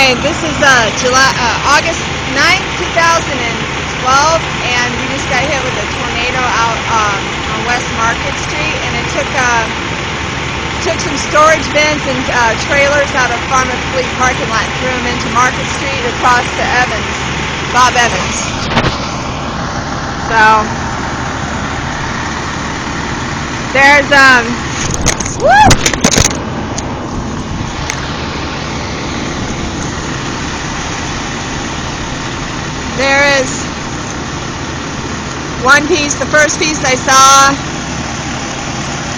Okay, this is August 9th, 2012, and we just got hit with a tornado out on West Market Street, and it took some storage bins and trailers out of Farm and Fleet parking lot and threw them into Market Street across to Evans, Bob Evans. So there's woo! There is one piece, the first piece I saw,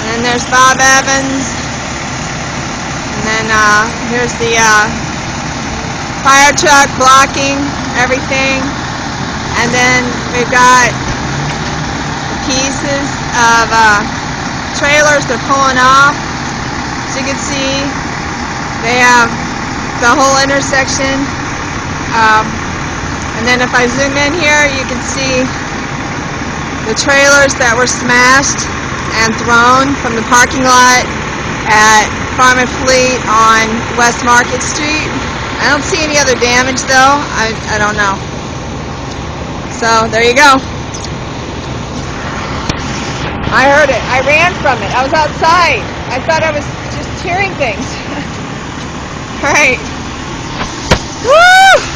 and then there's Bob Evans, and then here's the fire truck blocking everything, and then we've got pieces of trailers they're pulling off. As you can see, they have the whole intersection. And then if I zoom in here, you can see the trailers that were smashed and thrown from the parking lot at Farm and Fleet on West Market Street. I don't see any other damage though. I don't know. So there you go. I heard it. I ran from it. I was outside. I thought I was just hearing things. Alright. Woo!